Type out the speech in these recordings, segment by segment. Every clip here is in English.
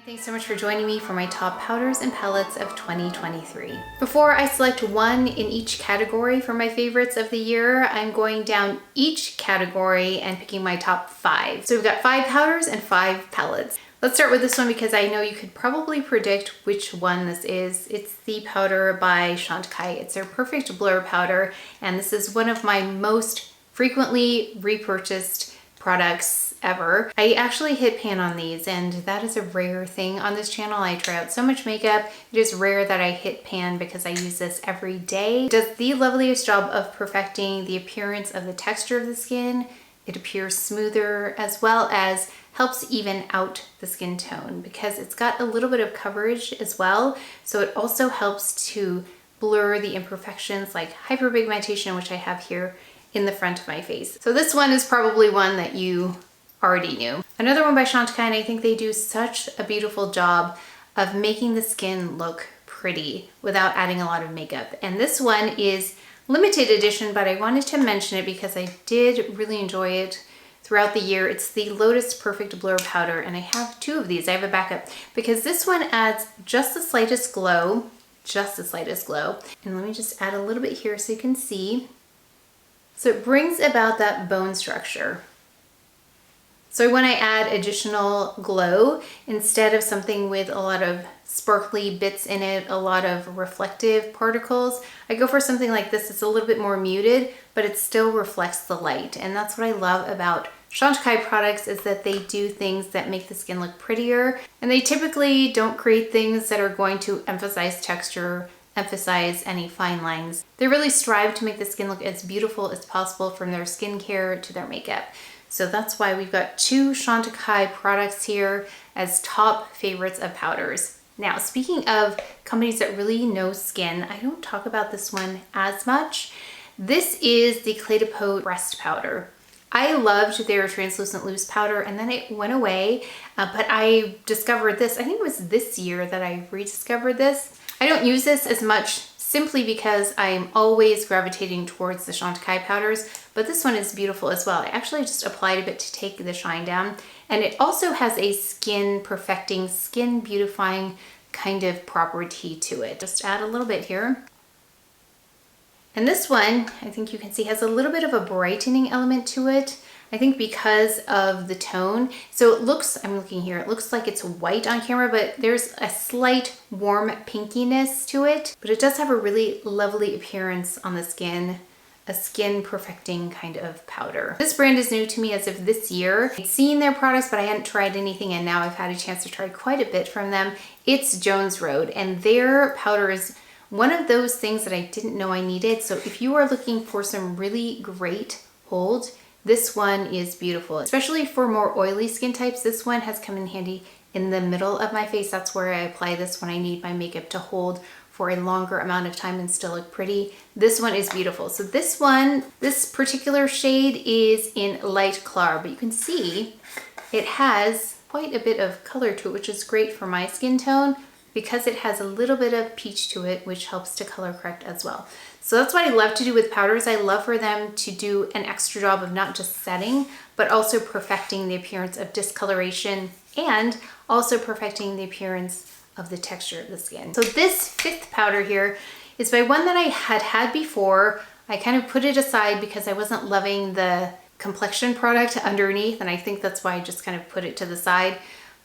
Thanks so much for joining me for my top powders and palettes of 2023. Before I select one in each category for my favorites of the year, I'm going down each category and picking my top 5. So we've got 5 powders and 5 palettes. Let's start with this one because I know you could probably predict which one this is. It's the powder by Chantecaille. It's their Perfect Blur powder, and this is one of my most frequently repurchased products ever. I actually hit pan on these, and that is a rare thing on this channel. I try out so much makeup. It is rare that I hit pan because I use this every day. It does the loveliest job of perfecting the appearance of the texture of the skin. It appears smoother, as well as helps even out the skin tone because it's got a little bit of coverage as well. So it also helps to blur the imperfections like hyperpigmentation, which I have here in the front of my face. So this one is probably one that you already knew. Another one by Chantecaille, and I think they do such a beautiful job of making the skin look pretty without adding a lot of makeup. And this one is limited edition, but I wanted to mention it because I did really enjoy it throughout the year. It's the Lotus Perfect Blur powder, and I have 2 of these. I have a backup because this one adds just the slightest glow, And let me just add a little bit here so you can see. So it brings about that bone structure. So when I add additional glow, instead of something with a lot of sparkly bits in it, a lot of reflective particles, I go for something like this. It's a little bit more muted, but it still reflects the light. And that's what I love about Chantecaille products, is that they do things that make the skin look prettier. And they typically don't create things that are going to emphasize texture, emphasize any fine lines. They really strive to make the skin look as beautiful as possible, from their skincare to their makeup. So that's why we've got 2 Chantecaille products here as top favorites of powders. Now, speaking of companies that really know skin, I don't talk about this one as much. This is the Clé de Peau Breast Powder. I loved their translucent loose powder, and then it went away, but I discovered this. I think it was this year that I rediscovered this. I don't use this as much simply because I'm always gravitating towards the Chantecaille powders, but this one is beautiful as well. I actually just applied a bit to take the shine down, and it also has a skin perfecting, skin beautifying kind of property to it. Just add a little bit here. And this one, I think you can see, has a little bit of a brightening element to it. I think because of the tone. So it looks, I'm looking here, it looks like it's white on camera, but there's a slight warm pinkiness to it. But it does have a really lovely appearance on the skin, a skin perfecting kind of powder. This brand is new to me as of this year. I'd seen their products, but I hadn't tried anything, and now I've had a chance to try quite a bit from them. It's Jones Road, and their powder is one of those things that I didn't know I needed. So if you are looking for some really great hold, this one is beautiful, especially for more oily skin types. This one has come in handy in the middle of my face. That's where I apply this when I need my makeup to hold for a longer amount of time and still look pretty. This one is beautiful. So this one, this particular shade is in light Clar, but you can see it has quite a bit of color to it, which is great for my skin tone because it has a little bit of peach to it, which helps to color correct as well. So that's what I love to do with powders. I love for them to do an extra job of not just setting, but also perfecting the appearance of discoloration and also perfecting the appearance of the texture of the skin. So this 5th powder here is by one that I had before. I kind of put it aside because I wasn't loving the complexion product underneath, and I think that's why I just kind of put it to the side.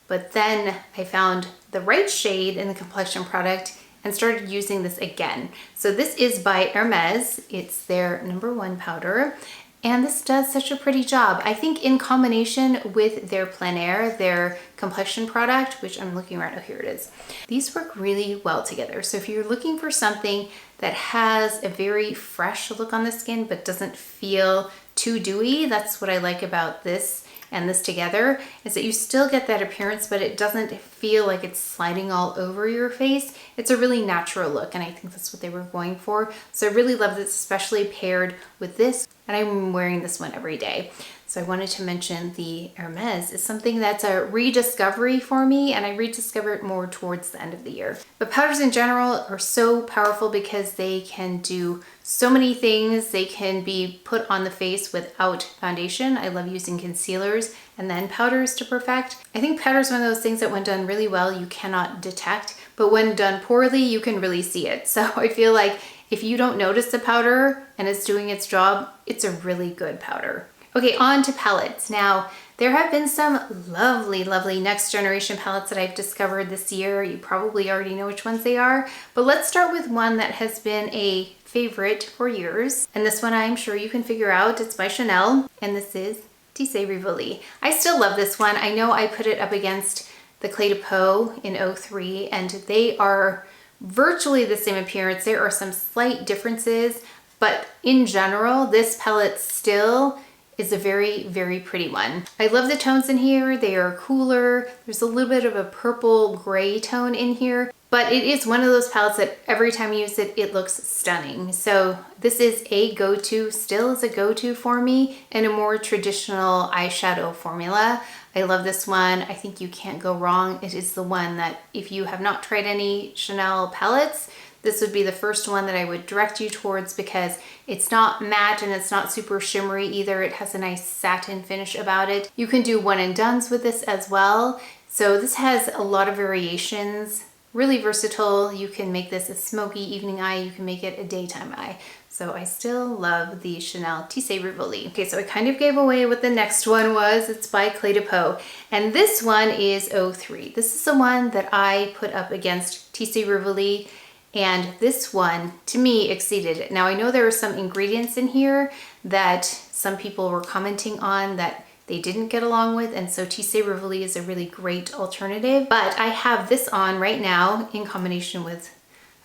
But then I found the right shade in the complexion product and started using this again. So this is by HERMES. It's their #1 powder. And this does such a pretty job. I think in combination with their Plein, their complexion product, which I'm looking right, oh, here it is. These work really well together. So if you're looking for something that has a very fresh look on the skin, but doesn't feel too dewy, that's what I like about this and this together, is that you still get that appearance, but it doesn't feel like it's sliding all over your face. It's a really natural look, and I think that's what they were going for. So I really love this, especially paired with this, and I'm wearing this one every day. So I wanted to mention the HERMES is something that's a rediscovery for me, and I rediscover it more towards the end of the year. But powders in general are so powerful because they can do so many things. They can be put on the face without foundation. I love using concealers and then powders to perfect. I think powder is one of those things that when done really well, you cannot detect, but when done poorly, you can really see it. So I feel like if you don't notice the powder and it's doing its job, it's a really good powder. Okay, on to palettes. Now, there have been some lovely, lovely next generation palettes that I've discovered this year. You probably already know which ones they are, but let's start with one that has been a favorite for years. And this one I'm sure you can figure out. It's by Chanel, and this is Tisse Rivoli. I still love this one. I know I put it up against the Clé de Peau in 03, and they are virtually the same appearance. There are some slight differences, but in general, this palette still is a very, very pretty one. I love the tones in here. They are cooler. There's a little bit of a purple gray tone in here, but it is one of those palettes that every time you use it, it looks stunning. So this is a go-to, still is a go-to for me in a more traditional eyeshadow formula. I love this one. I think you can't go wrong. It is the one that if you have not tried any Chanel palettes, this would be the first one that I would direct you towards because it's not matte and it's not super shimmery either. It has a nice satin finish about it. You can do one and dones with this as well. So this has a lot of variations, really versatile. You can make this a smoky evening eye. You can make it a daytime eye. So I still love the Chanel Tisse Rivoli. Okay, so I kind of gave away what the next one was. It's by Clé de Peau. And this one is 03. This is the one that I put up against Tisse Rivoli. And this one, to me, exceeded it. Now, I know there are some ingredients in here that some people were commenting on that they didn't get along with, and so Tisse Rivoli is a really great alternative. But I have this on right now in combination with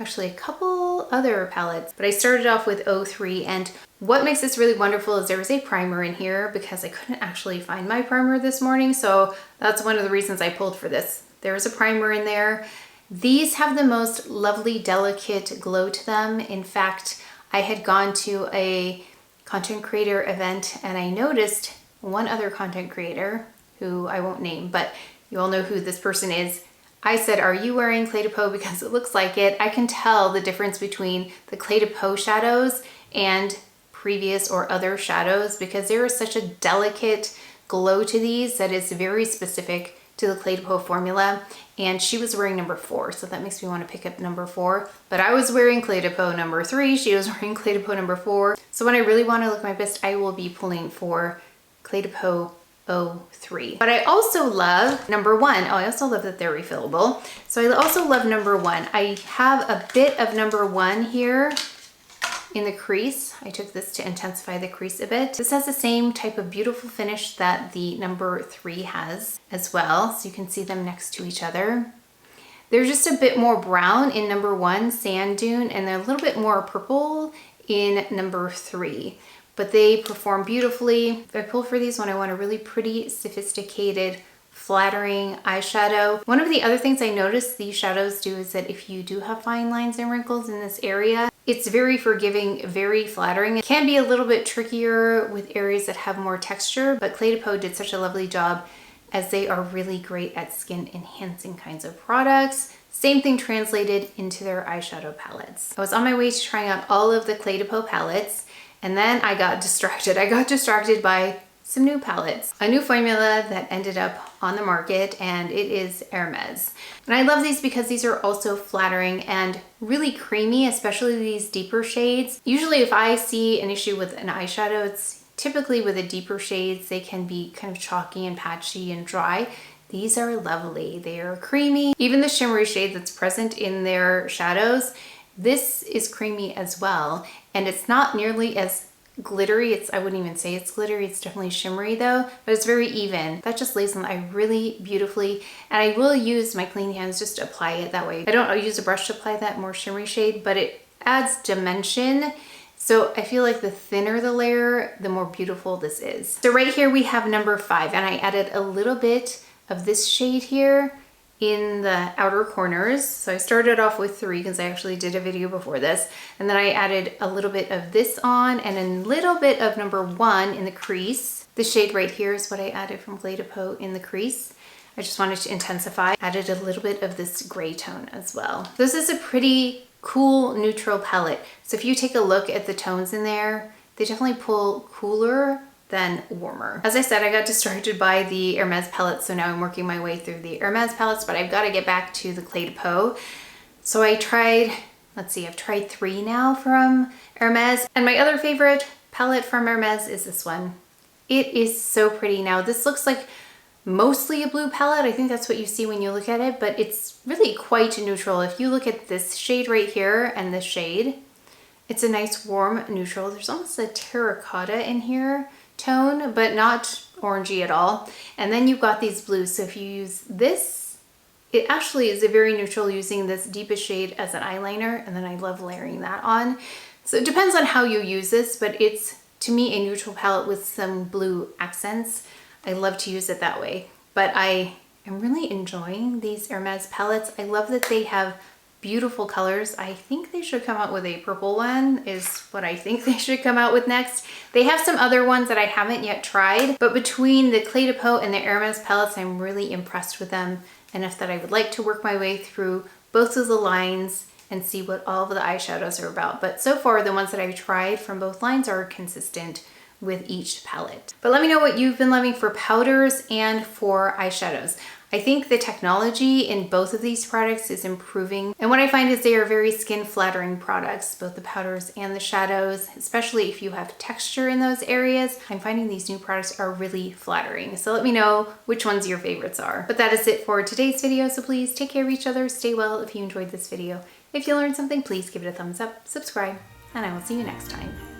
actually a couple other palettes. But I started off with 03, and what makes this really wonderful is there is a primer in here because I couldn't actually find my primer this morning, so that's one of the reasons I pulled for this. There is a primer in there. These have the most lovely, delicate glow to them. In fact, I had gone to a content creator event and I noticed one other content creator who I won't name, but you all know who this person is. I said, "Are you wearing Clé de Peau? Because it looks like it." I can tell the difference between the Clé de Peau shadows and previous or other shadows because there is such a delicate glow to these that is very specific to the Clé de Peau formula. And she was wearing number 4, so that makes me want to pick up number 4. But I was wearing Clé de Peau number 3, she was wearing Clé de Peau number 4. So when I really want to look my best, I will be pulling for Clé de Peau 03. But I also love number 1. Oh, I also love that they're refillable. So I also love number 1. I have a bit of number 1 here in the crease. I took this to intensify the crease a bit. This has the same type of beautiful finish that the number 3 has as well. So you can see them next to each other. They're just a bit more brown in number 1, Sand Dune, and they're a little bit more purple in number 3. But they perform beautifully. If I pull for these when I want a really pretty, sophisticated, flattering eyeshadow. One of the other things I noticed these shadows do is that if you do have fine lines and wrinkles in this area, it's very forgiving, very flattering. It can be a little bit trickier with areas that have more texture, but Clé de Peau did such a lovely job as they are really great at skin enhancing kinds of products. Same thing translated into their eyeshadow palettes. I was on my way to trying out all of the Clé de Peau palettes, and then I got distracted. I got distracted by some new palettes. A new formula that ended up on the market, and it is HERMES. And I love these because these are also flattering and really creamy, especially these deeper shades. Usually if I see an issue with an eyeshadow, it's typically with the deeper shades. They can be kind of chalky and patchy and dry. These are lovely. They are creamy. Even the shimmery shade that's present in their shadows, this is creamy as well. And it's not nearly as glittery. I wouldn't even say it's glittery. It's definitely shimmery though, but it's very even. That just lays on the eye really beautifully. And I will use my clean hands just to apply it that way. I'll use a brush to apply that more shimmery shade, but it adds dimension. So I feel like the thinner the layer, the more beautiful this is. So right here we have number 5, and I added a little bit of this shade here in the outer corners. So I started off with 3 because I actually did a video before this. And then I added a little bit of this on and a little bit of number 1 in the crease. The shade right here is what I added from Clé de Peau in the crease. I just wanted to intensify. Added a little bit of this gray tone as well. This is a pretty cool neutral palette. So if you take a look at the tones in there, they definitely pull cooler then warmer. As I said, I got distracted by the Hermes palettes, so now I'm working my way through the Hermes palettes, but I've got to get back to the Clé de Peau. So I tried, let's see, I've tried 3 now from Hermes, and my other favorite palette from Hermes is this one. It is so pretty. Now this looks like mostly a blue palette. I think that's what you see when you look at it, but it's really quite neutral. If you look at this shade right here and this shade, it's a nice warm neutral. There's almost a terracotta in here tone, but not orangey at all. And then you've got these blues. So if you use this, it actually is a very neutral, using this deepest shade as an eyeliner. And then I love layering that on. So it depends on how you use this, but it's, to me, a neutral palette with some blue accents. I love to use it that way. But I am really enjoying these Hermes palettes. I love that they have beautiful colors. I think they should come out with a purple one, is what I think they should come out with next. They have some other ones that I haven't yet tried, but between the Clé de Peau and the Hermes palettes, I'm really impressed with them enough that I would like to work my way through both of the lines and see what all of the eyeshadows are about. But so far, the ones that I've tried from both lines are consistent with each palette. But let me know what you've been loving for powders and for eyeshadows. I think the technology in both of these products is improving. And what I find is they are very skin flattering products, both the powders and the shadows, especially if you have texture in those areas. I'm finding these new products are really flattering. So let me know which ones your favorites are. But that is it for today's video. So please take care of each other, stay well if you enjoyed this video. If you learned something, please give it a thumbs up, subscribe, and I will see you next time.